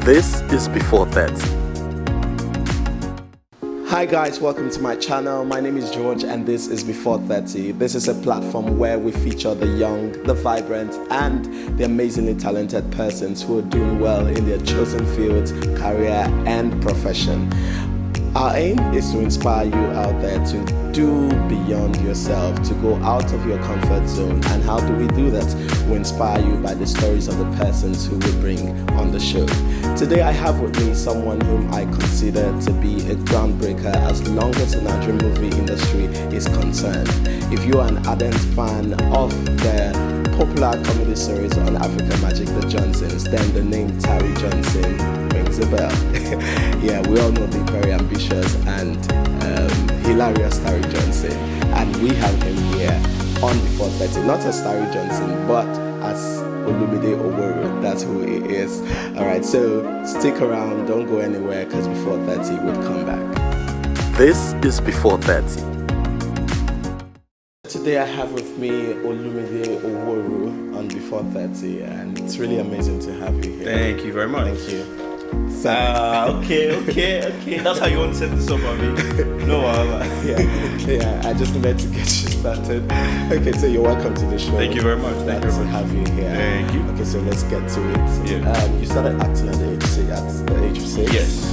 This is B430. Hi guys, welcome to my channel. My name is George and this is B430. This is a platform where we feature the young, the vibrant and the amazingly talented persons who are doing well in their chosen fields, career and profession. Our aim is to inspire you out there to do beyond yourself, to go out of your comfort zone. And how do we do that? We inspire you by the stories of the persons who we bring on the show. Today I have with me someone whom I consider to be a groundbreaker as long as the Nigerian movie industry is concerned. If you are an ardent fan of the popular comedy series on Africa Magic, The Johnsons, then the name Terry Johnson rings a bell. Yeah, we all know the very ambitious and hilarious Terry Johnson, and we have him here on B430, not as Terry Johnson, but as Olumide Oworu. That's who he is. Alright, so stick around, don't go anywhere, because B430 would come back. This is B430. Today I have with me Olumide Oworu on B430, and it's really amazing to have you here. Thank you very much. Thank you. Okay. That's how you want to set this up, I mean. No, yeah, I just wanted to get you started. Okay, so you're welcome to the show. Thank you very much. Glad to have you here. Thank you. Okay, so let's get to it. Yeah. You started acting at the age of 6? Yes.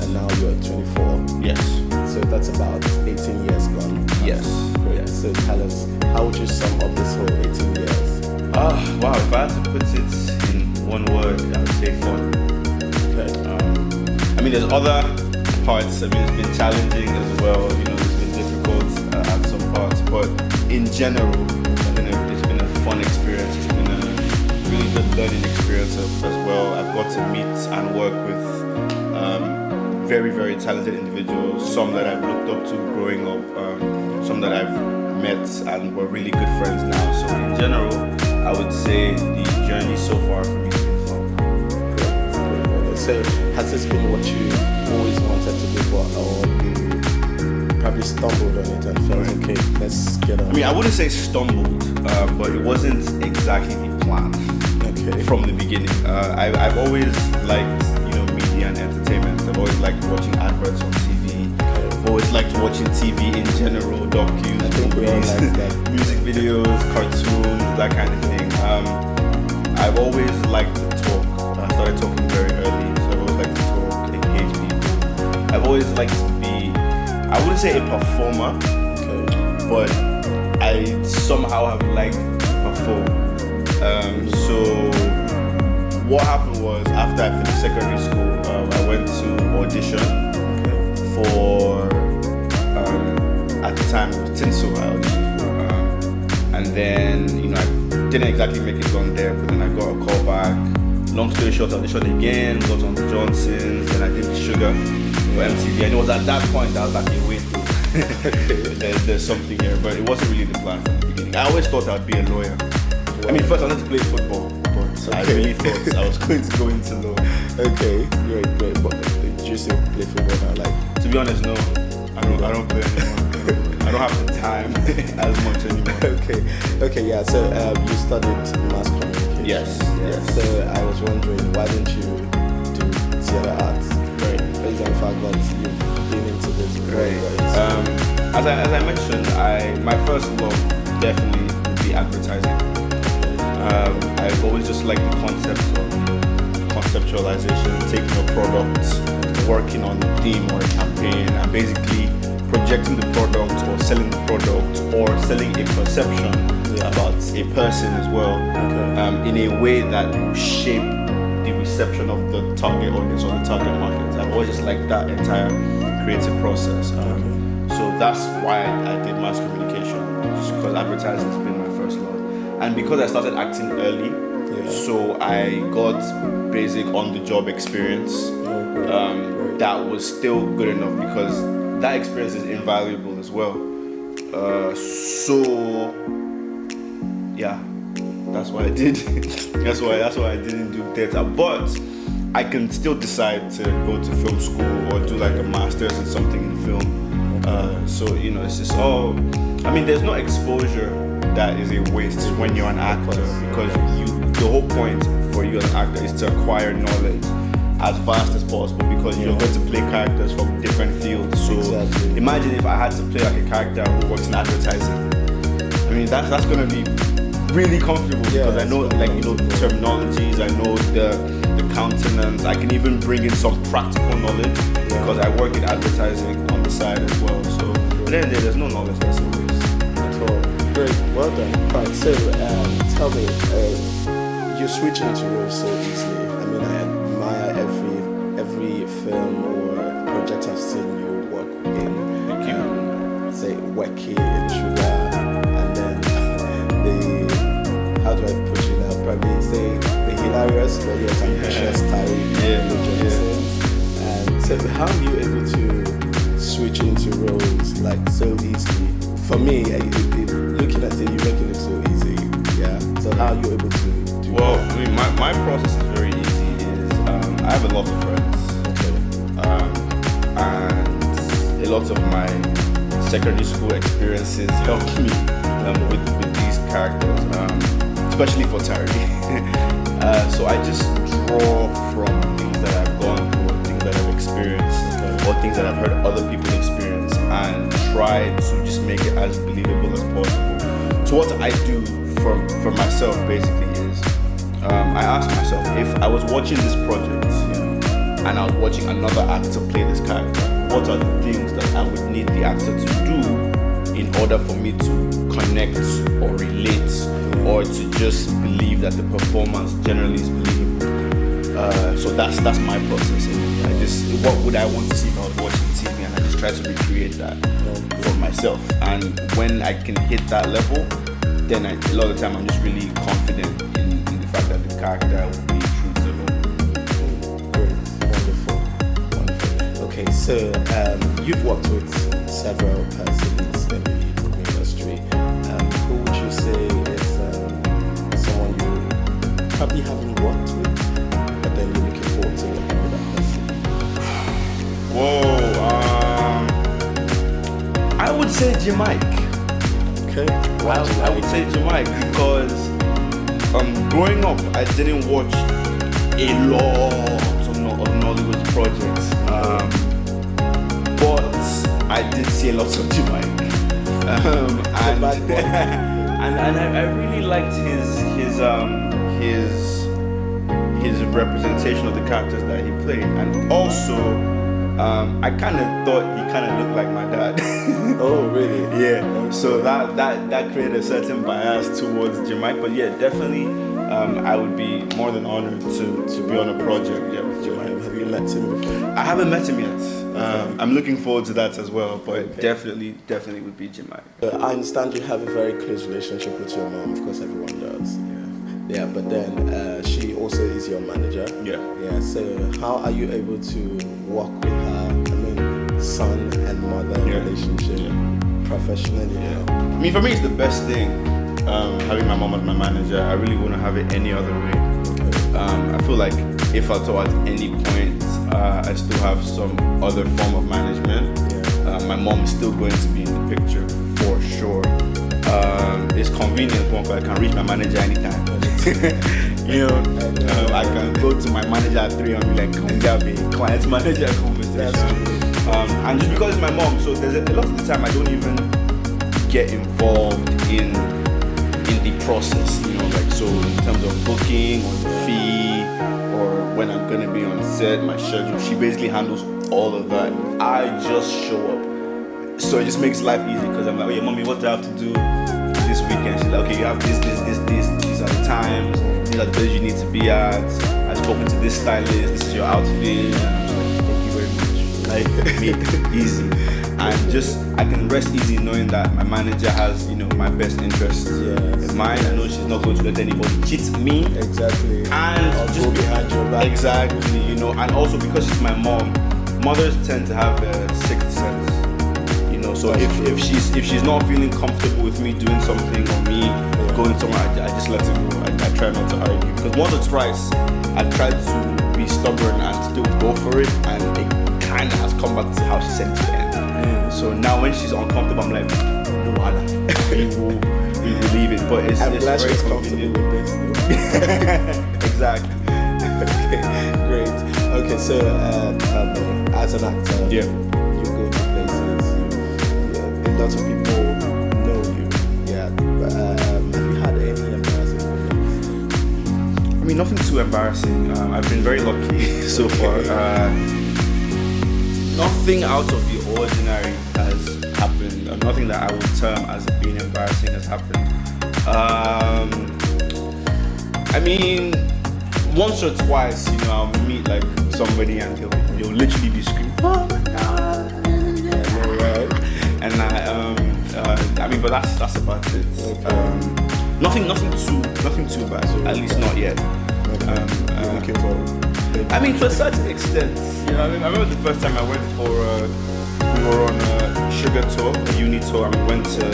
And now you're 24? Yes. So that's about 18 years gone? Yes. Great. So tell us, how would you sum up this whole 18 years? Wow, if I had to put it in one word, I would say fun. I mean, there's other parts. I mean, it's been challenging as well. You know, it's been difficult at some parts, but in general, it's been a fun experience. It's been a really good learning experience as well. I've got to meet and work with very, very talented individuals. Some that I've looked up to growing up. Some that I've met and we're really good friends now. So in general, I would say the journey so far for me has been fun. So has this been what you always wanted to do, or you probably stumbled on it and felt, okay, let's get on? I mean, I wouldn't say stumbled, but it wasn't exactly the plan from the beginning. I've always liked, media and entertainment. I've always liked watching adverts on TV. I've always liked watching TV in general, docus, movies, music videos, cartoons, that kind of thing. I've always liked to talk. I started talking very early, so I've always liked to talk, engage people. I've always liked to be, I wouldn't say a performer, but I somehow have liked to perform. So what happened was, after I finished secondary school, I went to audition for, at the time, Tinsel I auditioned for. And then, I didn't exactly make it on there, but then I got a call back. Long story short, I auditioned again, got on the Johnsons, then I did Sugar for MTV. And it was at that point I was like, wait, there's something here, but it wasn't really the plan from the beginning. I always thought I'd be a lawyer. I mean, first I wanted to play football, but I really thought I was going to go into law. Okay, great. But did you still play football now? Like, to be honest, no. I don't play anymore. I don't have the time as much anymore. Okay, yeah. So you studied mass communication. Yes. So I was wondering, why didn't you do theater arts? Right. Based on the fact that you've been into this. Right. As I mentioned, my first love definitely would be advertising. I've always just liked the concept of conceptualization, taking a product, working on a theme or a campaign, and basically projecting the product or selling the product or selling a perception about a person as well, in a way that will shape the reception of the target audience or the target market. I've always just liked that entire creative process. So that's why I did mass communication, just because advertising has been my first love. And because I started acting early, so I got basic on-the-job experience. That was still good enough because that experience is invaluable as well. That's why I did. that's why I didn't do theater. But I can still decide to go to film school or do like a master's in something in film. So it's just all. I mean, there's no exposure that is a waste when you're an actor, because the whole point for you as an actor is to acquire knowledge as vast as possible because you're going to play characters from different fields. So imagine if I had to play like a character who works in advertising. I mean, that's going to be really comfortable because I know, like, you know, the terminologies, I know the countenance. I can even bring in some practical knowledge because I work in advertising on the side as well. So at the end of the day, there's no knowledge that's a waste at all. Great, well done. Right, so tell me, you switch into roles so easily. I mean, I admire every film or project I've seen you work in. Thank you. Say Wacky in Sugar, and then how do I put it now? Probably say the hilarious, but you're ambitious Tyreek. And so how are you able to switch into roles like so easily? For me, looking at it, you make it look so easy. Yeah. So how are you able to do Well, that? I mean, my process is very easy. I have a lot of friends. And a lot of my secondary school experiences helped me with these characters, especially for Tyreek. So I just draw from things that I've gone through, or things that I've experienced, or things that I've heard other people experience, and try to just make it as believable as possible. So what I do for myself basically is I ask myself, if I was watching this project and I was watching another actor play this character, what are the things that I would need the actor to do in order for me to connect or relate or to just believe that the performance generally is believable. So that's my process. What would I want to see if I was watching TV, and I just try to recreate that for myself. And when I can hit that level, then a lot of the time I'm just really confident in the fact that the character will be true to me. Great, wonderful. Okay, so you've worked with several persons in the movie industry. Who would you say is someone you probably haven't worked with, but then you're looking forward to working with that person? Whoa, I would say Jamaica. Okay. I would say Jamaica because growing up, I didn't watch a lot of Nollywood projects, but I did see a lot of Jamaica, and I really liked his representation of the characters that he played, and also I kind of thought he kind of looked like my dad. Oh, really? Yeah. So that created a certain bias towards Jamaica. But yeah, definitely, I would be more than honored to be on a project with Jamaica. Have you met him before? I haven't met him yet. I'm looking forward to that as well. But definitely would be Jamaica. I understand you have a very close relationship with your mom. Of course, everyone does. Yeah, but then she also is your manager. Yeah. So how are you able to work with her? I mean, son and mother relationship professionally. I mean, for me, it's the best thing having my mom as my manager. I really wouldn't have it any other way. I feel like if at all at any point I still have some other form of management, my mom is still going to be in the picture for sure. It's convenient because I can reach my manager anytime. I can go to my manager at 3 and be like, come get me client manager conversation. And just because it's my mom, so there's a lot of the time I don't even get involved in the process, like so in terms of booking or the fee or when I'm gonna be on set, my schedule. She basically handles all of that. I just show up. So it just makes life easy because I'm like, oh yeah, mommy, what do I have to do this weekend? She's like, okay, you have this. These are the times. These are the places you need to be at. I've spoken to this stylist. This is your outfit. And I'm just like, thank you very much. Like, make it easy. And just, I can rest easy knowing that my manager has, my best interests in mind. I know she's not going to let anybody cheat me. Exactly. And I'll just go behind your back. Exactly, and also because she's my mom, mothers tend to have a sixth sense. So if she's not feeling comfortable with me doing something or me going somewhere, I just let it go. I try not to argue because once or twice I tried to be stubborn and still go for it, and it kind of has come back to how she said it to the end. So now when she's uncomfortable, I'm like, no, we will leave it. But it's glad very she's comfortable with this. Exactly. Okay, great. Okay, so tell me, as an actor, Yeah. you go to places, a lot of people know you. Yeah, but have you had any embarrassing moments? I mean, nothing too embarrassing. I've been very lucky so far. Nothing out of the ordinary has happened. Nothing that I would term as being embarrassing has happened. I mean, once or twice, I'll meet like somebody and they'll literally be screaming, "Oh my God!" And I mean, but that's about it. Nothing too bad. At least not yet. You're looking for. I mean, to a certain extent, I remember the first time I went for, we were on a sugar tour, a uni tour, and we went to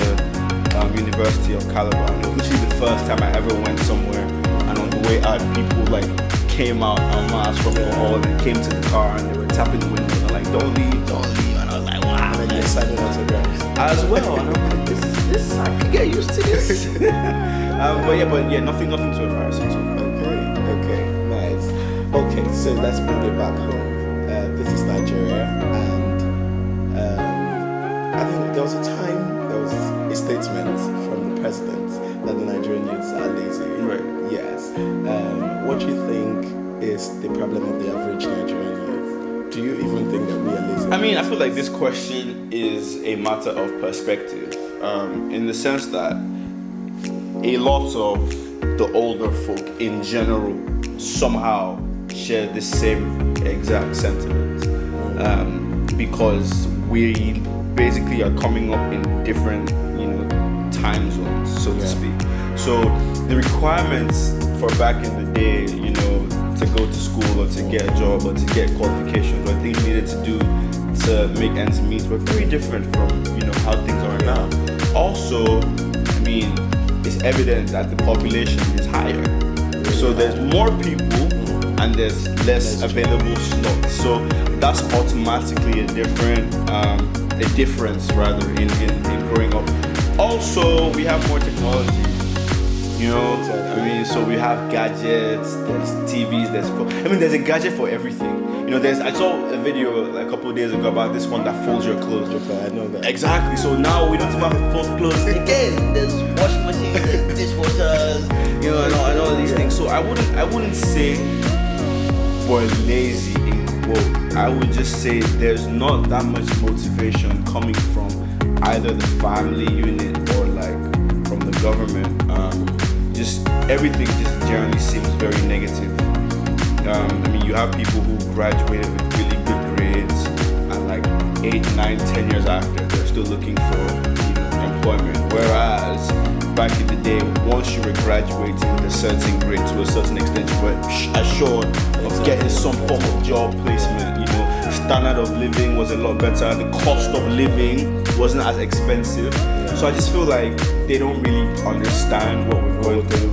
University of Calabar. And it was literally the first time I ever went somewhere, and on the way out, people like came out en masse from the hall and came to the car, and they were tapping the windows and like, don't leave, and I was like, wow. And then you signing autographs. As well, and I'm like, this, I can get used to this. but yeah, nothing too embarrassing. Okay, nice. Okay, so let's bring it back home. This is Nigeria, and I think there was a time, there was a statement from the president that the Nigerian youths are lazy. Right. Yes. What do you think is the problem of the average Nigerian youth? Do you even think that we are lazy? I mean, I feel like this question is a matter of perspective, in the sense that a lot of the older folk in general somehow share the same exact sentiment, because we basically are coming up in different, time zones, so to speak. So the requirements for back in the day, to go to school or to get a job or to get qualifications or things needed to do to make ends meet were very different from, how things are now. Also, I mean, it's evident that the population is higher. So there's more people and there's less available slots. So that's automatically a difference rather in growing up. Also, we have more technology. I mean, so we have gadgets, there's TVs, there's a gadget for everything. I saw a video a couple of days ago about this one that folds your clothes. I know that. Exactly. So now we don't even have to fold clothes again. There's washing machines, there's dishwashers, and all these things. So I wouldn't say we're lazy in quote. I would just say there's not that much motivation coming from either the family unit or like from the government. Just everything just generally seems very negative. I mean, you have people who graduated with really good grades and like 8, 9, 10 years after, they're still looking for employment. Whereas back in the day, once you were graduating with a certain grade to a certain extent, you were assured of getting some form of job placement. Standard of living was a lot better. The cost of living wasn't as expensive. So I just feel like they don't really understand what we're going through.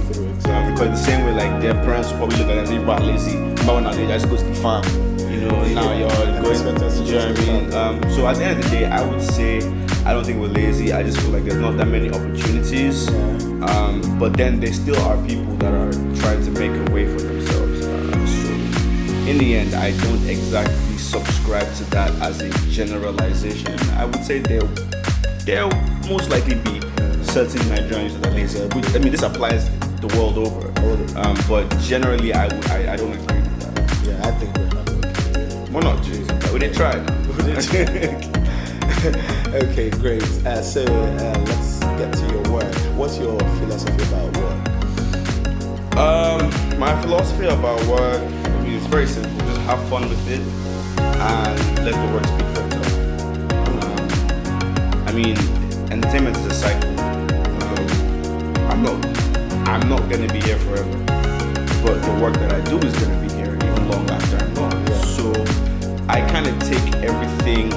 Because the same way, like their parents probably look at us and say, "You're lazy." But now they just go to the farm. Now you're going. Do you know what I mean? So at the end of the day, I would say I don't think we're lazy. I just feel like there's not that many opportunities. But then there still are people that are trying to make a way for themselves. So in the end, I don't exactly subscribe to that as a generalization. I would say there'll most likely be certain Nigerians that are lazy. I mean, this applies the world over. But generally, I don't agree with that. Yeah, I think we're not Jews, but we didn't try. Okay, great. So let's get to your work. What's your philosophy about work? My philosophy about work, I mean, it's very simple. Just have fun with it and let the work speak for itself. I mean, entertainment is a cycle. I'm not gonna be here forever, but the work that I do is gonna be here even long after I'm gone. Yeah. So I kind of take everything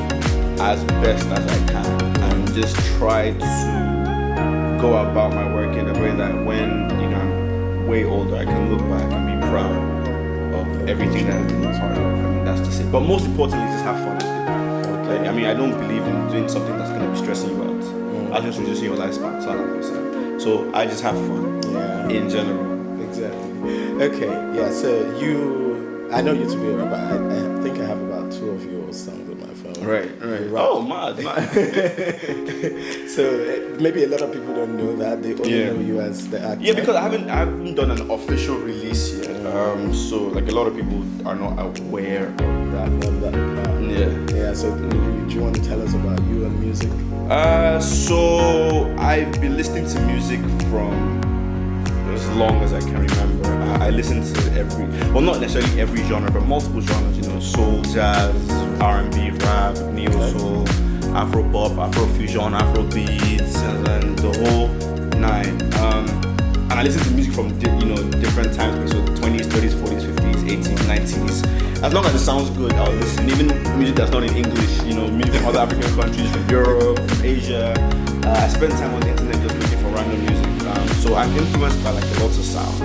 as best as I can and just try to go about my work in a way that when I'm way older, I can look back and be proud of everything that I've been a part of. I mean, that's just it. But most importantly, just have fun with it. Okay. I mean, I don't believe in doing something that's going to be stressing you out. I'll just reduce your lifespan. So I just have fun. Yeah. In general. Exactly. Okay. Yeah. So you I know you to be a rapper. I think I have about 2 of your songs on my phone. Right. Oh, mad. So maybe a lot of people don't know that. They only know you as the actor. Yeah, because I haven't done an official release yet. So like a lot of people are not aware of that. Yeah. So do you want to tell us about you and music? So I've been listening to music from as long as I can remember. I listen to not necessarily every genre, but multiple genres. You know, soul, jazz, R&B, rap, neo soul, Afro pop, Afro fusion, Afro beats, and then the whole 9. And I listen to music from different times, so 20s, 30s, 40s, 50s, 80s, 90s. As long as it sounds good, I'll listen. Even music that's not in English, music from other African countries, from Europe, from Asia. I spend time on the internet just looking for random music. So I'm influenced by like a lot of sounds.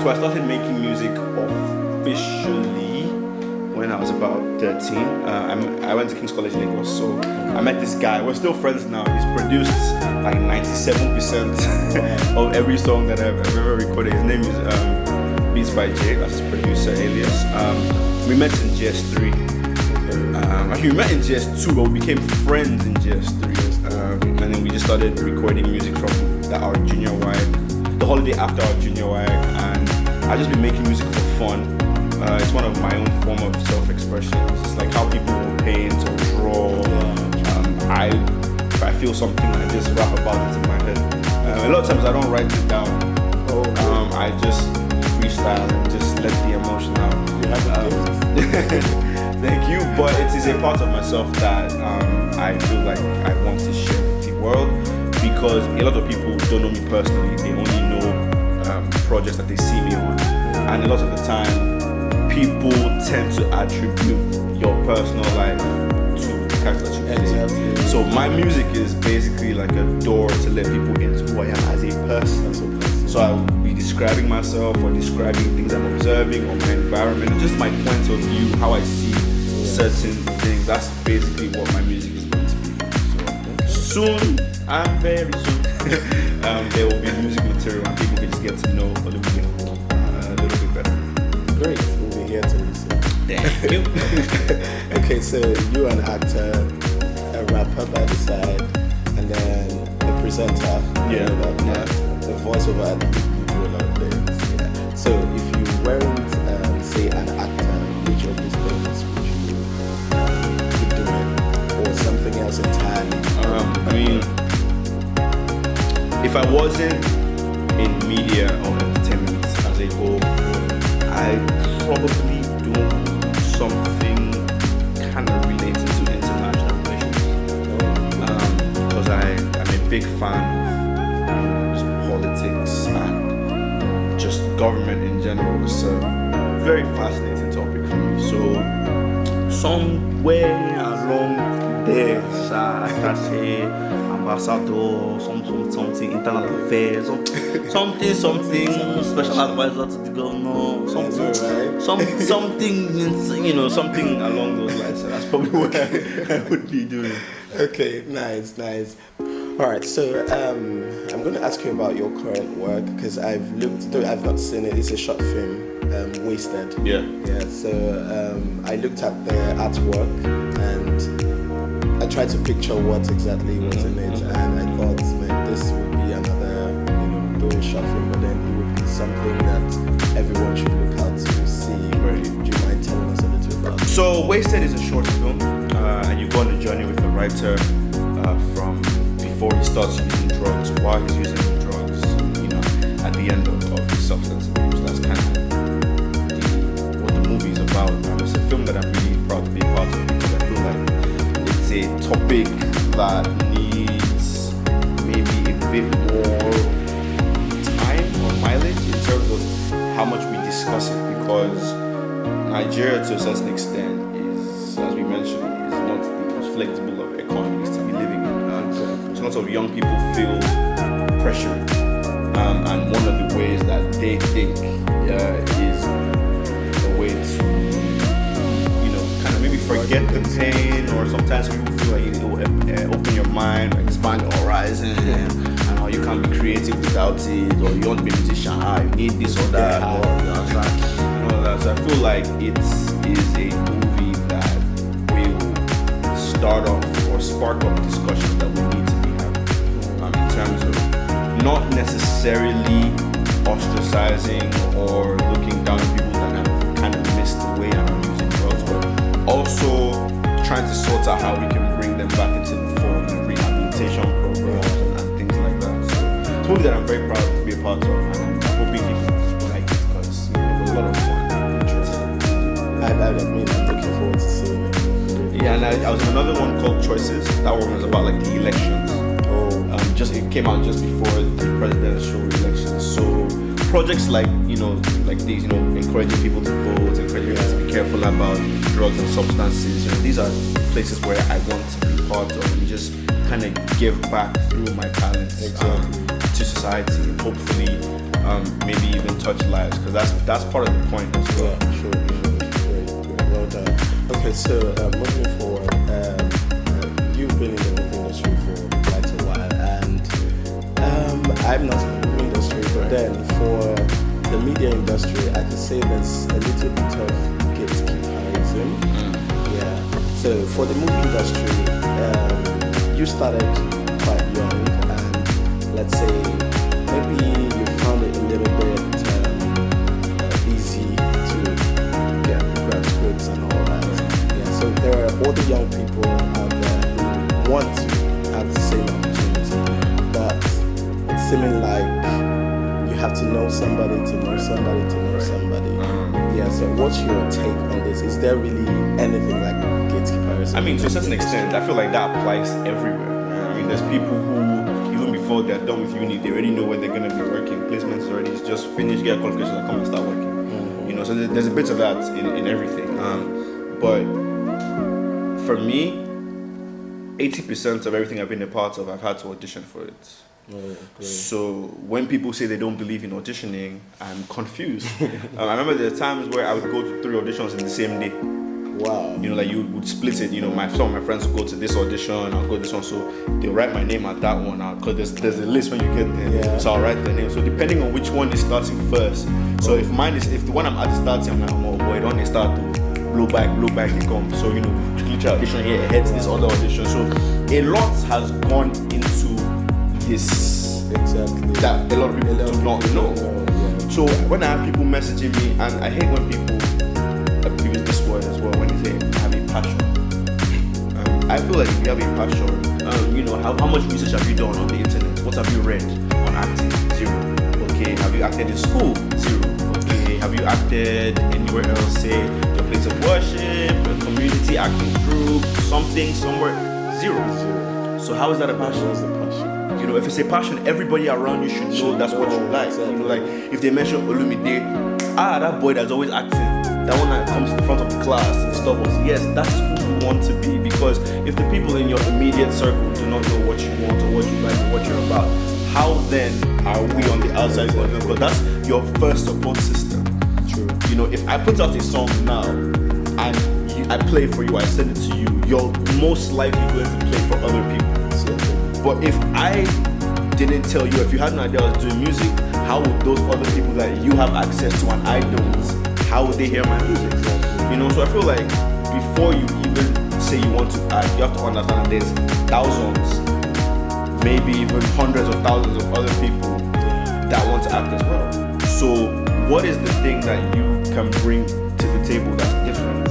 So I started making music officially when I was about 13. I went to King's College Lagos, so I met this guy. We're still friends now. He's produced like 97% of every song that I've ever recorded. His name is Beats by Jay. That's his producer alias. We met in GS3. Actually, we met in GS2, but we became friends in GS3. And then we just started recording music from our junior YC, the holiday after our junior YC, and I've just been making music for fun. It's one of my own form of self-expression. It's like how people will paint or draw. If I feel something, I just rap about it in my head. A lot of times I don't write it down. I just freestyle and just let the emotion out. You have a gift. Thank you, but it is a part of myself that I feel like I want to share with the world, because a lot of people don't know me personally. They only know projects that they see me on, and a lot of the time people tend to attribute your personal life to the character that you play. So my music is basically like a door to let people into who I am as a person. So I will be describing myself or describing things I'm observing or my environment, just my point of view, how I see certain things. That's basically what my music is going to be. So soon, and very soon, there will be music material and people can just get to know a little bit better. Great, we'll be here to listen. Thank you. Okay, so you're an actor, a rapper by the side, and then a presenter. The voiceover and do a lot of things. Yeah. So if you weren't, say, an actor, which of these things would you be doing, or something else entirely? If I wasn't in media or entertainment as a whole, I'd probably do something kind of related to international relations. Because I'm a big fan of politics and just government in general. It's a very fascinating topic for me. So somewhere along there, I can say ambassador, something internal affairs, something special advisor to the governor, something along those lines. So that's probably what I would be doing. Okay, nice. All right, so I'm going to ask you about your current work, because I've looked, though I've not seen it. It's a short film, Wasted. Yeah. So I looked at the artwork and I tried to picture what exactly was in it, and I thought, man, this would be another, doing short film, but then it would be something that everyone should look out to see. Do you mind telling us a little about it? So Wasted is a short film, and you go on a journey with the writer from before he starts using drugs, while he's using drugs, at the end of his substance abuse. That's kind of what the movie is about. And it's a film that I'm really proud to be a part of, because I feel like it's a topic that needs maybe a bit more time or mileage in terms of how much we discuss it, because Nigeria, to a certain extent, is, as we mentioned, is not the most flexible of economies to be living in. So lots of young people feel pressured, and one of the ways that they think is a way to, kind of maybe forget the pain, or sometimes people feel like it will open your mind, or expand your horizon, and how you can't be creative without it, or you want to be a musician, you need this or that, or that. because I feel like it is a movie that will start off or spark up discussions that we need to be having in terms of not necessarily ostracizing or looking down on people that have kind of missed the way and are using drugs, but also trying to sort out how we can bring them back into the fold and rehabilitation programs and things like that. So it's a movie that I'm very proud to be a part of, and I'm hoping people like it because it was a lot of fun. I mean, I'm looking forward to seeing it. Yeah, and I was in another one called Choices. That one was about like the elections. It came out just before the presidential elections. So projects like these, encouraging people to vote, encouraging people to be careful about drugs and substances. These are places where I want to be part of and just kind of give back through my talents to society, and hopefully maybe even touch lives, because that's part of the point as well. Yeah, sure. Great. Well done. Okay, so moving forward, you've been in the movie industry for quite a while, and I'm not in the movie industry, but then for the media industry, I can say there's a little bit of gatekeeperism. Yeah. So for the movie industry, you started quite young, and let's say maybe you found it a little bit easy to get grab scripts and all that. Yeah. So there are other young people out there who want to have the same opportunity, but it's seeming like you have to know somebody to know somebody to know somebody. Yeah, so what's your take on this? Is there really anything like gatekeeperism? I mean, to a certain extent, I feel like that applies everywhere. I mean, there's people who, even before they're done with uni, they already know where they're going to be working. Placements is already just finish, get a qualification, and come and start working. So there's a bit of that in everything. But for me, 80% of everything I've been a part of, I've had to audition for it. So when people say they don't believe in auditioning, I'm confused. I remember there were times where I would go to 3 auditions in the same day. Wow. Like you would split it. Some of my friends would go to this audition, I'll go to this one. So they'll write my name at that one because there's a list when you get there. Yeah. So I'll write the name. So depending on which one is starting first. So if the one I'm at the starting, I'm like, oh boy, the one they start to blow back, they come. So literally audition here, heads this other audition. So a lot has gone into this. Exactly. That a lot of people do not know. Yeah. So when I have people messaging me, and I hate when people use this word as well, when they say have a passion. I feel like if you have a passion, how much research have you done on the internet? What have you read on acting? 0. Okay, have you acted in school? 0. Okay, have you acted anywhere else? Say your place of worship, a community acting group, something somewhere? 0. So how is that a passion? What's the passion? If it's a passion, everybody around you should know that's what you like. Exactly. Like if they mention Olumide, that boy that's always acting, that one that comes to the front of the class and stuff. Yes, that's who you want to be, because if the people in your immediate circle do not know what you want or what you like or what you're about, how then are we on the outside of it? Because that's your first support system. True. If I put out a song now and I play for you, I send it to you, you're most likely going to play for other people. But if I didn't tell you, if you had no idea I was doing music, how would those other people that you have access to and I don't, how would they hear my music? So I feel like before you even say you want to act, you have to understand that there's thousands, maybe even hundreds of thousands of other people that want to act as well. So what is the thing that you can bring to the table that's different,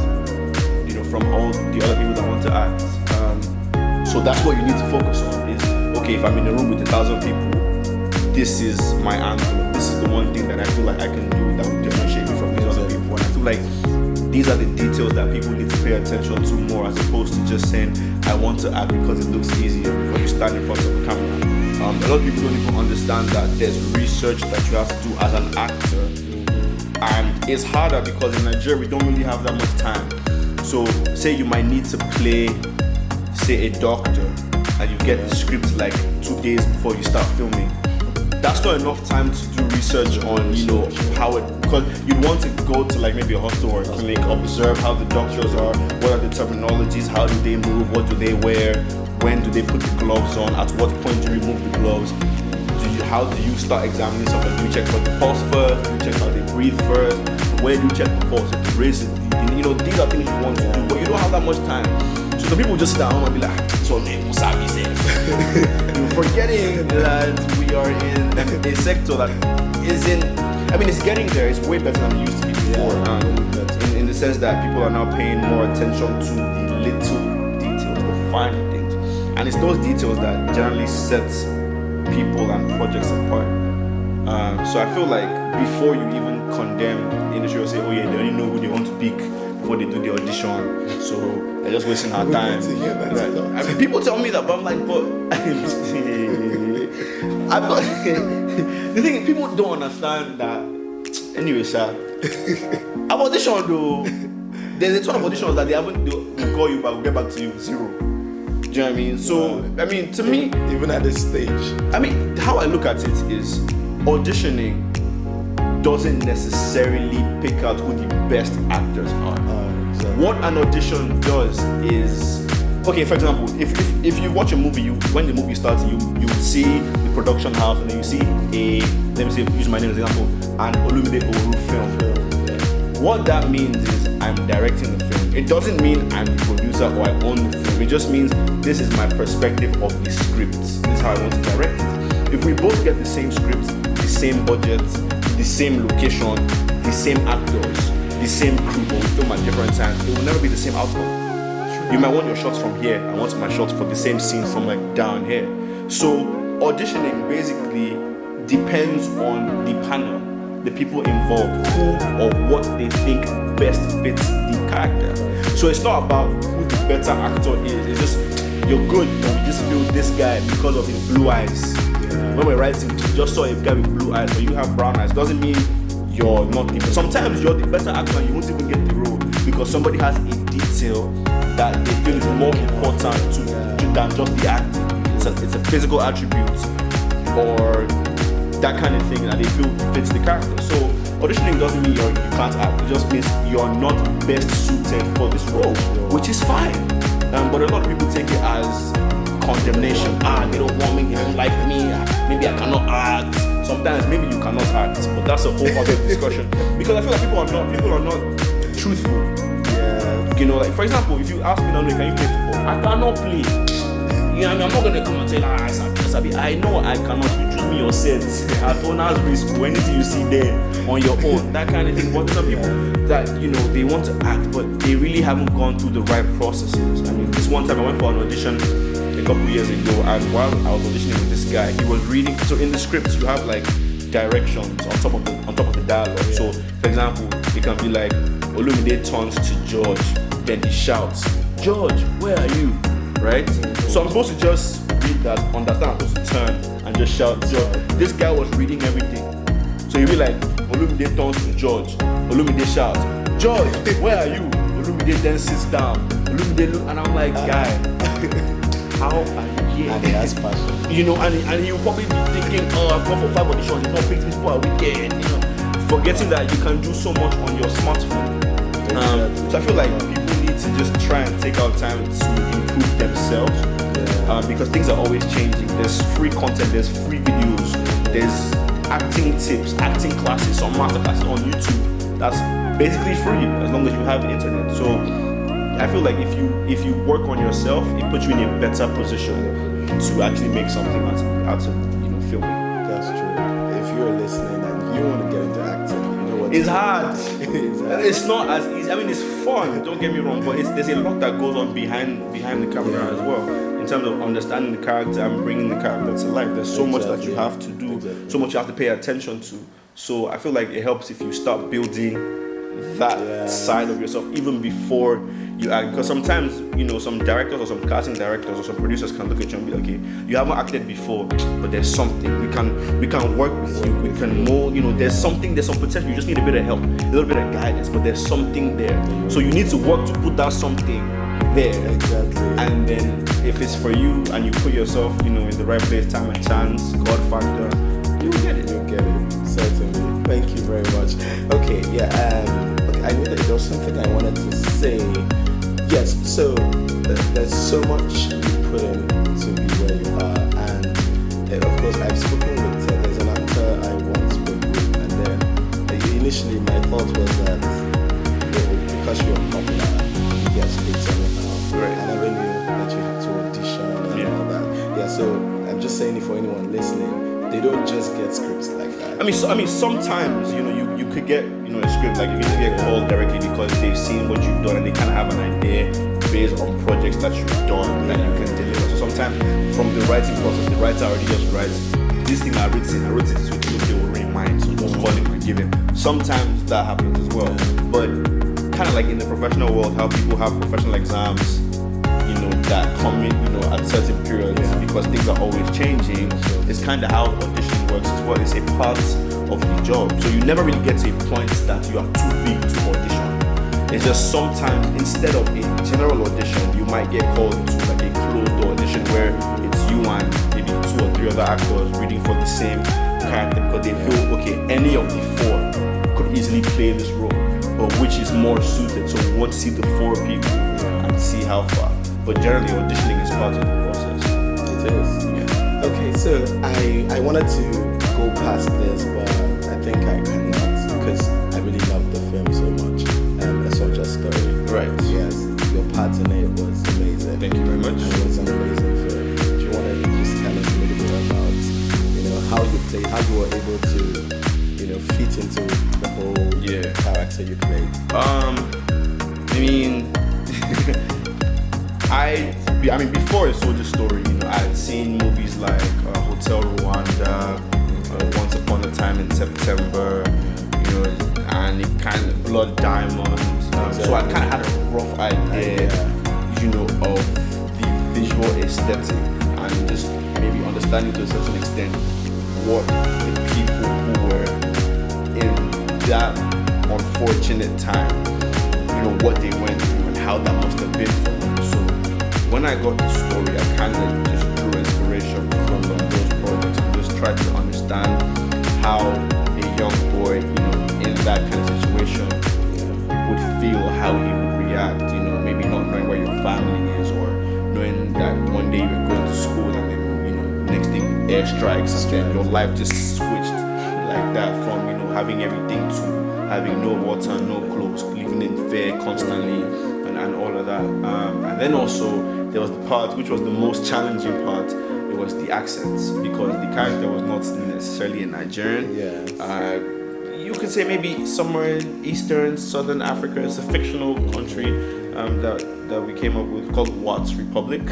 from all the other people that want to act? So that's what you need to focus on is, okay, if I'm in a room with 1,000 people, this is my angle. This is the one thing that I feel like I can do that will differentiate me from these other people. And I feel like these are the details that people need to pay attention to more, as opposed to just saying, I want to act because it looks easier, because you stand in front of the camera. A lot of people don't even understand that there's research that you have to do as an actor. And it's harder because in Nigeria, we don't really have that much time. So say you might need to play, say, a doctor, and you get the script like 2 days before you start filming. That's not enough time to do research on, how it, because you'd want to go to like maybe a hospital or a clinic, observe how the doctors are, what are the terminologies, how do they move, what do they wear, when do they put the gloves on, at what point do you remove the gloves, do how do you start examining someone? Do you check for the pulse first? Do you check how they breathe first? Where do you check the pulse? If the race is, these are things you want to do, but you don't have that much time. So the people just sit down and be like, so name Musabi safe. Forgetting that we are in a sector that isn't, it's getting there. It's way better than it used to be before. In the sense that people are now paying more attention to the little details, the fine things. And it's those details that generally set people and projects apart. So I feel like before you even condemn the industry or say, oh yeah, they only know who they want to pick before they do the audition, so they're just wasting our time. Right. People tell me that, but I'm like, I've got the thing is, people don't understand that. Anyway, sir, I've auditioned though. There's a ton of auditions that they'll call you, but we'll get back to you 0. Do you know what I mean? So, to me, even at this stage, how I look at it is auditioning doesn't necessarily pick out who the best actors are. Exactly. What an audition does is, okay, for example, if you watch a movie, when the movie starts, you see the production house, and then you see let me say, use my name as an example, an Olumide Oworu film. What that means is I'm directing the film. It doesn't mean I'm the producer or I own the film. It just means this is my perspective of the script. This is how I want to direct it. If we both get the same script, the same budget, the same location, the same actors, the same crew, but we film at different times, it will never be the same outcome. You might want your shots from here, I want my shots for the same scene from like down here. So auditioning basically depends on the panel, the people involved, who or what they think best fits the character. So it's not about who the better actor is, it's just you're good, but we just feel this guy because of his blue eyes. When we're writing, we just saw a guy with blue eyes, but you have brown eyes. Doesn't mean you're not people. Sometimes you're the better actor and you won't even get the role because somebody has a detail that they feel is more important than just the acting. It's a physical attribute or that kind of thing that they feel fits the character. So auditioning doesn't mean you can't act. It just means you're not best suited for this role, which is fine. But a lot of people take it as condemnation. They don't want me, they don't like me, maybe I cannot act. Sometimes maybe you cannot act, but that's a whole other discussion. Because I feel like people are not truthful. Yeah. Like for example, if you ask me now, can you play football? I cannot play. I'm not gonna come and say, Sabi. I know I cannot. You choose me your sets at owner's risk, anything you see there on your own, that kind of thing. But there are people that they want to act, but they really haven't gone through the right processes. This one time I went for an audition a couple years ago, and while I was auditioning with this guy, he was reading. So in the scripts, you have like directions on top of the dialogue. So for example, it can be like Olumide turns to George, then he shouts, "George, where are you?" Right? So I'm supposed to just read that, understand I'm supposed to turn and just shout, "George." This guy was reading everything. So he'd be like, Olumide turns to George, Olumide shouts, "George, where are you?" Olumide then sits down. Olumide look, and I'm like, guy, how are you here? And he has passion. And he'll probably be thinking, I've gone for 5 auditions, he's not picked me for a weekend, forgetting that you can do so much on your smartphone. So I feel like people need to just try and take out time to improve themselves, because things are always changing. There's free content, there's free videos, there's acting tips, acting classes, some master classes on YouTube. That's basically free as long as you have the internet. So I feel like if you work on yourself, it puts you in a better position to actually make something out of filming. That's true. If you're listening and you want to get into acting, it's hard. It's not as easy. It's fun. Don't get me wrong, but there's a lot that goes on behind the camera as well. In terms of understanding the character and bringing the character to life, there's so much that you have to do, so much you have to pay attention to. So I feel like it helps if you start building that side of yourself even before you act, because sometimes some directors or some casting directors or some producers can look at you and be like, okay, you haven't acted before, but there's something we can work with you, we can mold, there's some potential. You just need a bit of help, a little bit of guidance, but there's something there. So you need to work to put that something there. Exactly. And then if it's for you and you put yourself in the right place, time and chance, God factor, you'll get it. Certainly. Thank you very much. Okay, I knew that there was something I wanted to say. Yes, so there's so much you put in to be where you are, and of course I've spoken with Sometimes you could get a script, like you can get called directly because they've seen what you've done and they kind of have an idea based on projects that you've done that you can deliver. So sometimes from the writing process, the writer already just writes this thing I wrote it with they were in mind, so just call it and give it. Sometimes that happens as well, but kind of like in the professional world, how people have professional exams, that come in, at certain periods because things are always changing. It's kind of how audition works as well. It's a part of the job. So you never really get to a point that you are too big to audition. It's just sometimes instead of a general audition, you might get called to like a closed door audition where it's you and maybe 2 or 3 other actors reading for the same character because they feel, okay, any of the 4 could easily play this role, but which is more suited. So we want to see the 4 people and see how far. But generally, auditioning is part of the process. It is. Yeah. Okay, so I wanted to go past this, but I think I cannot because I really love the film so much. It's such a story. Right. Yes. Your part in it was amazing. Thank you very much. And it was an amazing film. Do you want to just tell us a little bit about, how you played, how you were able to, fit into the whole character you played? Before a soldier story, I had seen movies like Hotel Rwanda, Once Upon a Time in September, and it kind of Blood Diamond. So I kind of had a rough idea, of the visual aesthetic and just maybe understanding to a certain extent what the people who were in that unfortunate time, what they went through and how that must have been for them. So when I got the story, I kind of just drew inspiration from those projects and just tried to understand how a young boy, in that kind of situation, would feel, how he would react, maybe not knowing where your family is or knowing that one day you're going to school and then, next thing airstrikes and then your life just switched like that from, having everything to having no water, no clothes, living in fear constantly and all of that. And then also there was the part which was the most challenging part. It was the accents because the character was not necessarily a Nigerian. Yes. You could say maybe somewhere in Eastern, Southern Africa. It's a fictional country that we came up with called Watts Republic.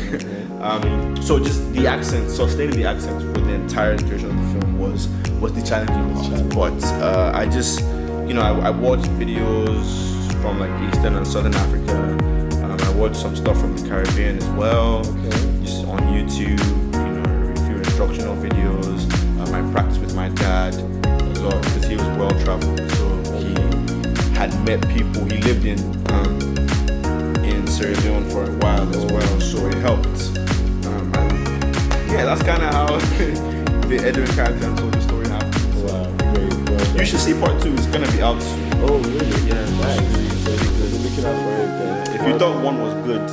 So just the accent, sustaining the accents for the entire duration of the film was the challenging part. But I just, I watched videos from like Eastern and Southern Africa. I watched some stuff from the Caribbean as well, just on YouTube, a few instructional videos. I practiced with my dad as well because he was well traveled, so he had met people. He lived in Sierra Leone for a while as well, so it helped. That's kind of how the Edwin character and soldier story happened. Wow, great. Well, you should see part 2. It's gonna be out soon. Oh, really? Yeah, nice. So looking out for it then. If you thought 1 was good,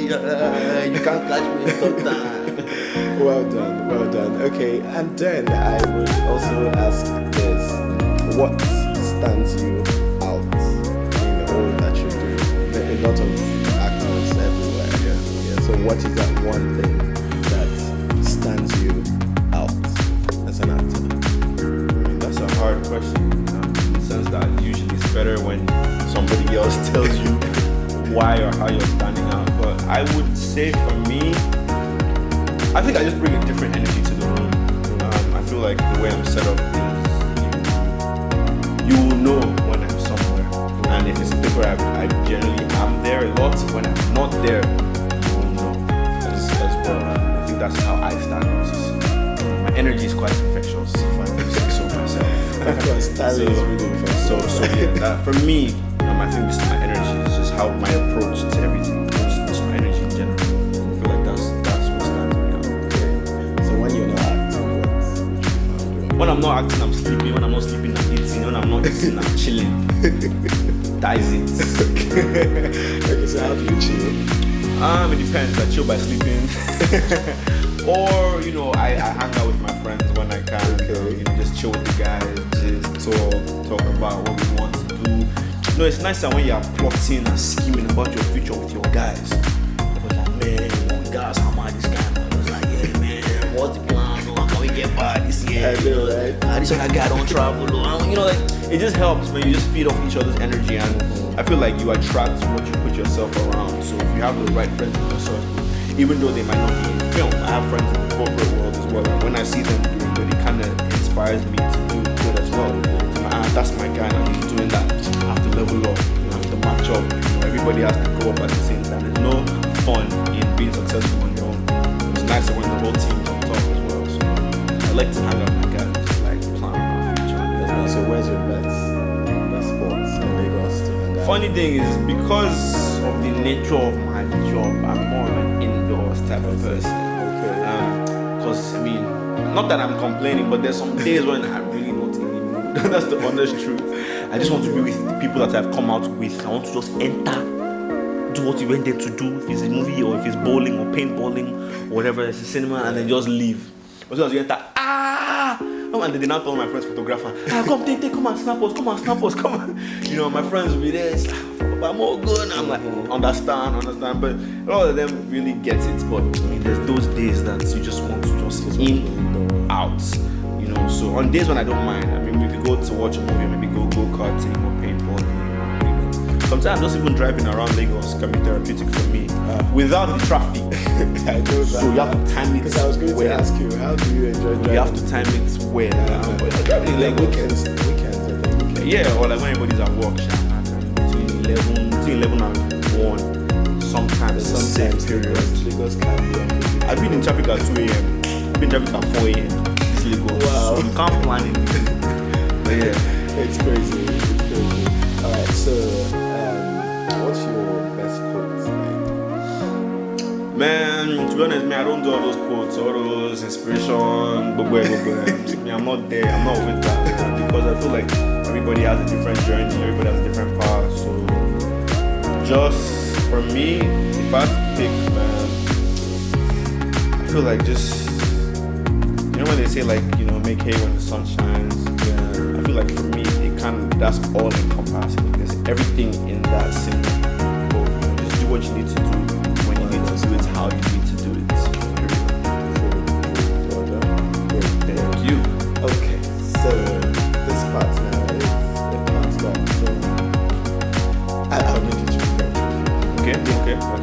You can't catch me sometime. Well done. Okay, and then I would also ask this: what stands you out in all that you do? There are a lot of actors everywhere. Yeah. So what is that one thing that stands you out as an actor? That's a hard question. In the sense that usually it's better when somebody else tells you why or how you're standing out. But I would say for me, I think I just bring a different energy to the room. I feel like the way I'm set up is you will know when I'm somewhere. And if it's a place where I generally am there a lot, when I'm not there, you will know as well. I think that's how I stand out. My energy is quite infectious, if I do say so myself. So that for me, I think this is my energy. It's just how my approach to everything. Just my energy in general. I feel like that's what stands me out. So when you're not acting, when I'm not acting, I'm sleeping. When I'm not sleeping, I'm eating. When I'm not eating, I'm chilling. That is it. Okay, so how do you chill? It depends. I chill by sleeping. Or, I hang out with my friends when I can. Just chill with the guys, just talk about what we want to do. It's nicer when you're plotting and scheming about your future with your guys. I was like, man, guys, how am I this guy? I was like, yeah, man, what's the plan? How can we get by this year. I know, right? This other guy don't travel. You know, like it just helps when you just feed off each other's energy, and I feel like you attract what you put yourself around. So if you have the right friends in your circle, even though they might not be in film, I have friends in the corporate world as well. And when I see them doing good, it kind of inspires me to do good as well. So that's my guy now. He's doing that. I have to level up. I have to match up. Everybody has to go up at the same time. There's no fun in being successful on your own. It's nicer when the whole team is on top as well. So I like to hang out with my guys, just like plan our future. That's nice. So where's your best spots in Lagos to hang out? Funny thing is, because of the nature of my job, I'm more of an indoors type of person. Okay. Because I mean, not that I'm complaining, but there's some days when I'm really not in the mood. That's the honest truth. I just want to be with the people that I've come out with. I want to just enter, do what you went there to do. If it's a movie or if it's bowling or paintballing, or whatever, it's a cinema, and then just leave. As soon as you enter, and then they now tell my friends photographer, come and snap us, come on. You know, my friends will be there. It's like, I'm all good. I'm like, understand. But a lot of them really get it. But I mean, there's those days that you just want to just in, out. You know, so on days when I don't mind, I mean, we could go to watch a movie, maybe go karting or paintballing. You know. Sometimes just even driving around Lagos can be therapeutic for me without the traffic. I know that. So you have to time it. Because I was going to ask you, how do you enjoy driving? You have to time it well. Driving in Lagos. Weekends, I think. Yeah, or like when everybody's at work, between 11 and 1, sometimes Lagos can be unpredictable. I've been in traffic at 2 a.m. I've been in traffic at 4 a.m. This Lagos. Wow. So you can't plan it. But yeah. It's crazy. Alright, so what's your best quote? Man, to be honest, I don't do all those quotes, all those inspiration, but I'm not there, I'm not with that, because I feel like everybody has a different journey, everybody has a different path. So just for me, if I had to pick, man, I feel like just, you know when they say like, you know, make hay when the sun shines, I feel like for me, that's all encompassing. There's everything in that simple quote. Just do what you need to do when you need to do it, how you need to do it. Thank you. Okay, so this part now is the part that I'll need you to repeat. Okay. Are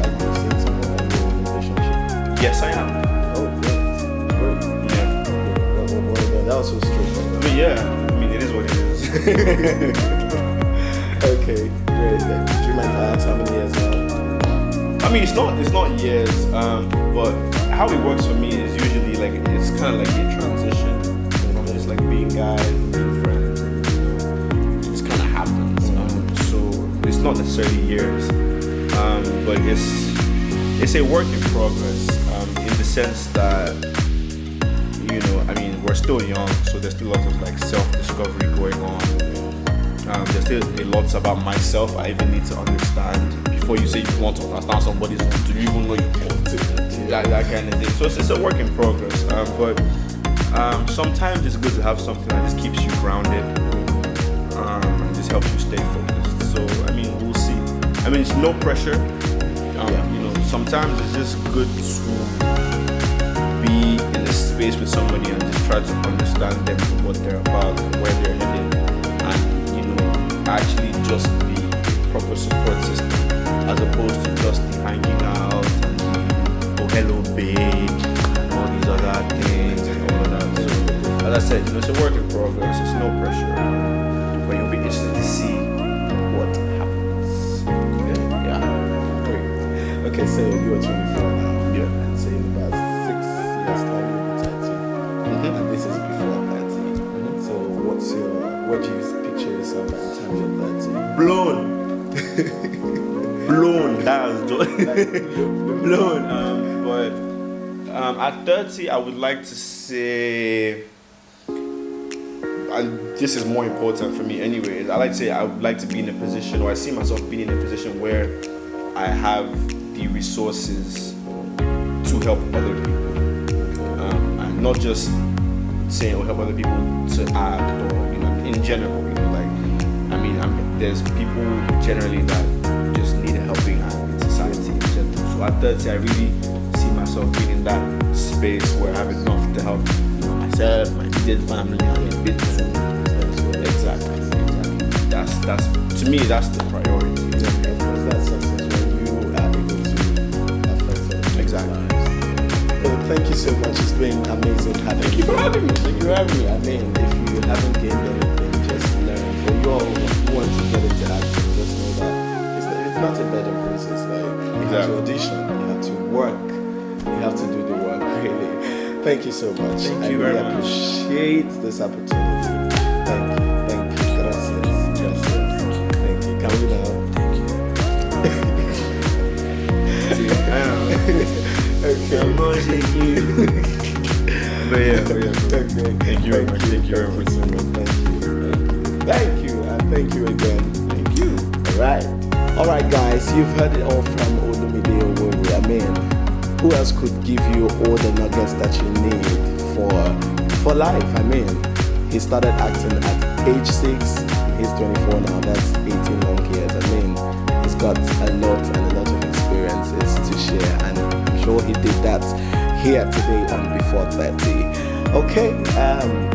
you seeing someone in your relationship? Yes, I am. Oh, great. Yeah. Well, that was so straight. But yeah, I mean, it is what it is. Okay, great. Do you mind if I ask how many years now? I mean, it's not years, but how it works for me is usually like it's kind of like a transition from just like being guys, being friends. It just kind of happens. So it's not necessarily years, but it's a work in progress in the sense that, you know, I mean, we're still young, so there's still lots of like self-discovery going on. There's still a lot about myself I even need to understand before you say you want to understand somebody's. Do you even know you want to? That kind of thing. So it's a work in progress. But sometimes it's good to have something that just keeps you grounded and just helps you stay focused. So I mean, we'll see. I mean, it's no pressure. You know, sometimes it's just good to be in a space with somebody and just try to understand them, what they're about, where they're headed, and you know, actually just be a proper support system as opposed to just hanging out and oh hello babe and all these other things and all of that. So as I said, you know, it's a work in progress, it's no pressure, but you'll be interested to see what happens. Yeah. Great. Okay, so you are 24 now. Yeah. And so in about 6 years time you'll be 30. And this is before 30. So what do you picture yourself at the time you're 30? Blown, that's blown. But at 30, I would like to say, and this is more important for me anyways, I like to say I would like to be in a position, or I see myself being in a position where I have the resources to help other people. And not just saying or help other people to act, or you know, in general, you know, like, I mean, there's people generally that just need a helping hand in society in general. So at 30, I really see myself myself being in that space where I have enough to help myself, my immediate family, and my business. Exactly. That's to me, that's the priority. Exactly. Because that's success when you are able to affect others. Exactly. Well, thank you so much. It's been amazing having you. Thank you for having me. Thank you for having me. I mean, if you haven't gained anything, just learn. For you all who want to get into acting, just know that it's not a bed of roses. Like, you have to audition, you have to work, you have to do the work, really. Thank you so much. Thank you I very really much. appreciate this opportunity. Thank you. Gracias. Thank you. Can we now? Okay. But yeah. Okay. Thank you very much. Thank you very much. Thank you, and thank you again. Thank you. All right, guys, you've heard it all from Olumide Oworu. I mean, who else could give you all the nuggets that you need for life? I mean, he started acting at age 6. He's 24 now. That's 18 long years. I mean, he's got a lot of experiences to share, and I'm sure he did that here today on B430. Okay,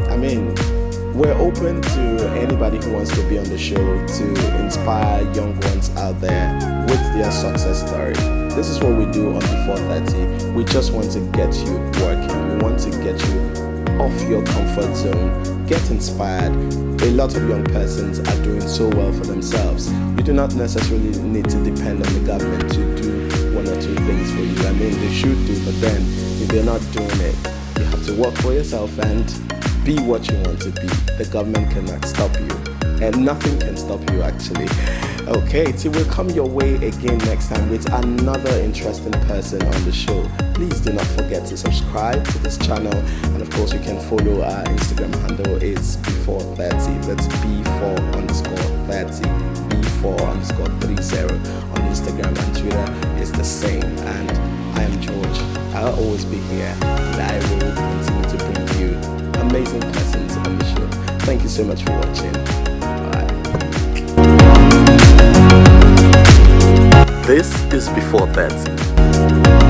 I mean, we're open to anybody who wants to be on the show to inspire young ones out there with their success story. This is what we do on B430. We just want to get you working. We want to get you off your comfort zone, get inspired. A lot of young persons are doing so well for themselves. You do not necessarily need to depend on the government to do one or two things for you. I mean, they should do, but then if they're not doing it, you have to work for yourself and be what you want to be. The government cannot stop you, and nothing can stop you actually. Okay, till we come your way again next time with another interesting person on the show. Please do not forget to subscribe to this channel, and of course you can follow our Instagram handle. It's B430. That's B4_30, B4_30 on Instagram, and Twitter is the same. And I am George. I'll always be here, and I will continue to bring you amazing persons on the show. Thank you so much for watching. Bye. This is B430.